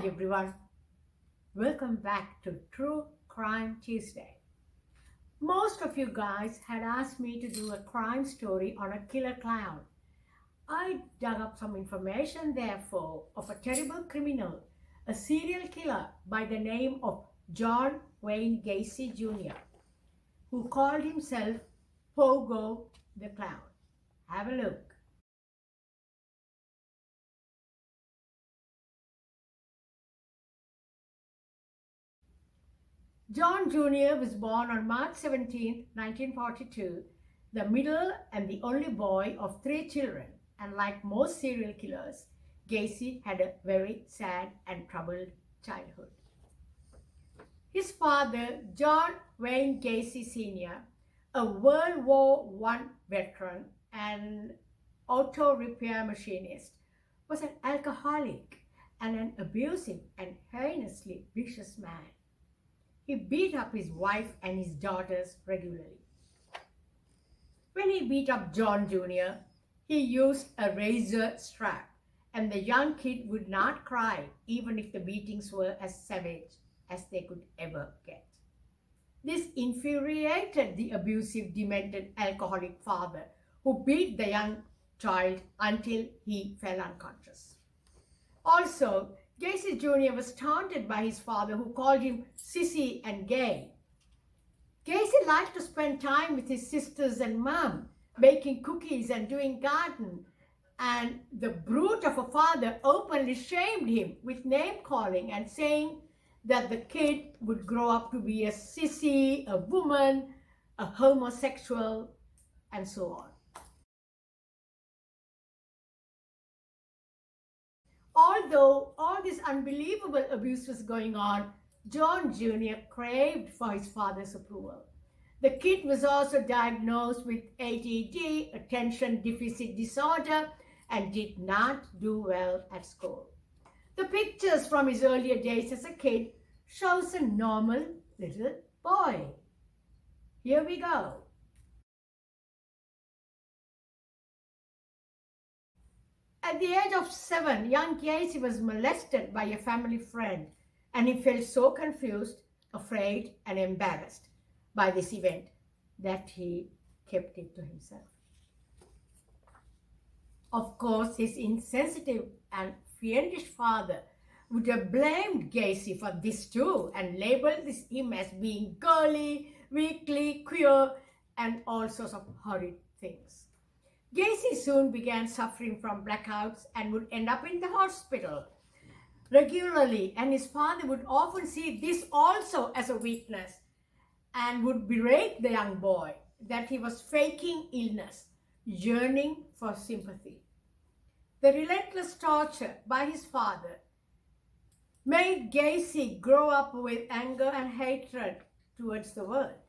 everyone. Welcome back to True Crime Tuesday. Most of you guys had asked me to do a crime story on a killer clown. I dug up some information, therefore, of a terrible criminal, a serial killer by the name of John Wayne Gacy Jr., who called himself Pogo the Clown. Have a look. John Jr. was born on March 17, 1942, the middle and the only boy of 3 children, and like most serial killers, Gacy had a very sad and troubled childhood. His father, John Wayne Gacy Sr., a World War I veteran and auto repair machinist, was an alcoholic and an abusive and heinously vicious man. He beat up his wife and his daughters regularly. When he beat up John Jr., he used a razor strap, and the young kid would not cry even if the beatings were as savage as they could ever get. This infuriated the abusive, demented, alcoholic father, who beat the young child until he fell unconscious. Also, Gacy Jr. was taunted by his father, who called him sissy and gay. Gacy liked to spend time with his sisters and mom, baking cookies and doing garden, and the brute of a father openly shamed him with name-calling and saying that the kid would grow up to be a sissy, a woman, a homosexual, and so on. Although all this unbelievable abuse was going on, John Jr. craved for his father's approval. The kid was also diagnosed with ADD, attention deficit disorder, and did not do well at school. The pictures from his earlier days as a kid shows a normal little boy. Here we go. At the age of 7, young Gacy was molested by a family friend, and he felt so confused, afraid, and embarrassed by this event that he kept it to himself. Of course, his insensitive and fiendish father would have blamed Gacy for this too and labeled him as being girly, weakly, queer, and all sorts of horrid things. Gacy soon began suffering from blackouts and would end up in the hospital regularly, and his father would often see this also as a weakness and would berate the young boy that he was faking illness, yearning for sympathy. The relentless torture by his father made Gacy grow up with anger and hatred towards the world.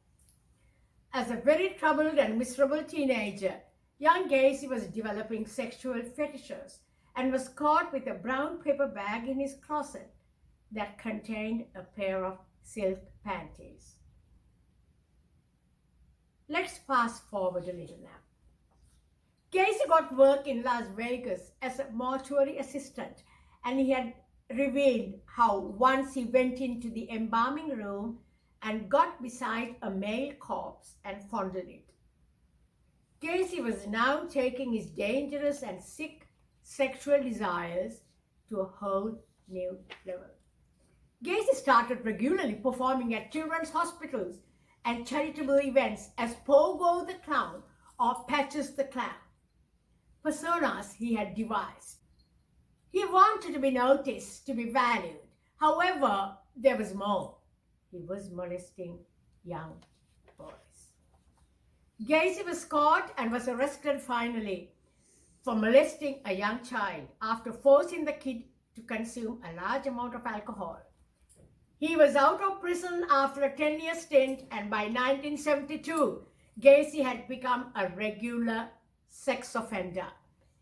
As a very troubled and miserable teenager, young Gacy was developing sexual fetishes and was caught with a brown paper bag in his closet that contained a pair of silk panties. Let's fast forward a little now. Gacy got work in Las Vegas as a mortuary assistant, and he had revealed how once he went into the embalming room and got beside a male corpse and fondled it. Gacy was now taking his dangerous and sick sexual desires to a whole new level. Gacy started regularly performing at children's hospitals and charitable events as Pogo the Clown or Patches the Clown, personas he had devised. He wanted to be noticed, to be valued. However, there was more. He was molesting young boys. Gacy was caught and was arrested finally for molesting a young child after forcing the kid to consume a large amount of alcohol. He was out of prison after a 10-year stint, and by 1972, Gacy had become a regular sex offender.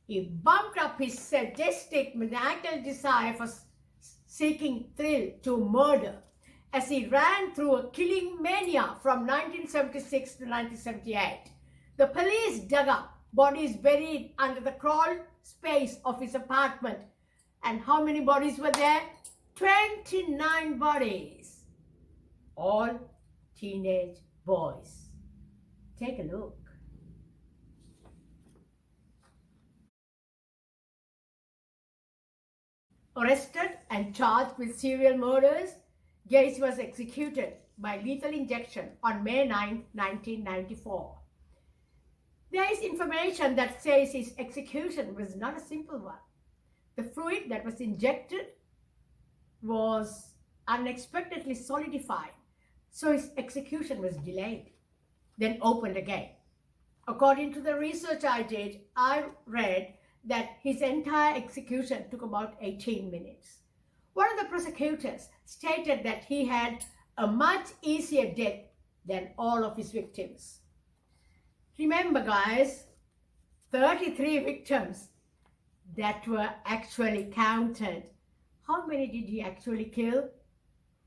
He bumped up his sadistic, maniacal desire for seeking thrill to murder as he ran through a killing mania from 1976 to 1978. The police dug up bodies buried under the crawl space of his apartment. And how many bodies were there? 29 bodies, all teenage boys. Take a look. Arrested and charged with serial murders, Gacy was executed by lethal injection on May 9, 1994. There is information that says his execution was not a simple one. The fluid that was injected was unexpectedly solidified, so his execution was delayed, then opened again. According to the research I did, I read that his entire execution took about 18 minutes. One of the prosecutors stated that he had a much easier death than all of his victims. Remember, guys, 33 victims that were actually counted. How many did he actually kill?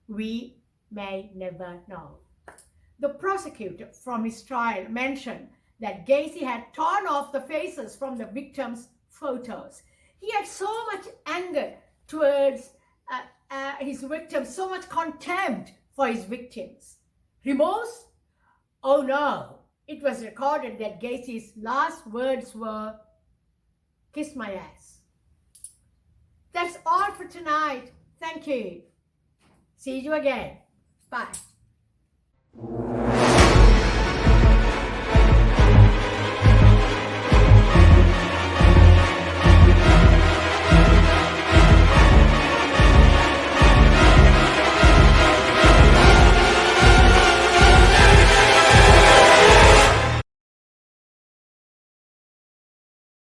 We may never know. The prosecutor from his trial mentioned that Gacy had torn off the faces from the victims' photos. He had so much anger towards his victims, so much contempt for his victims. Remorse? Oh no. It was recorded that Gacy's last words were, "Kiss my ass." That's all for tonight. Thank you. See you again. Bye.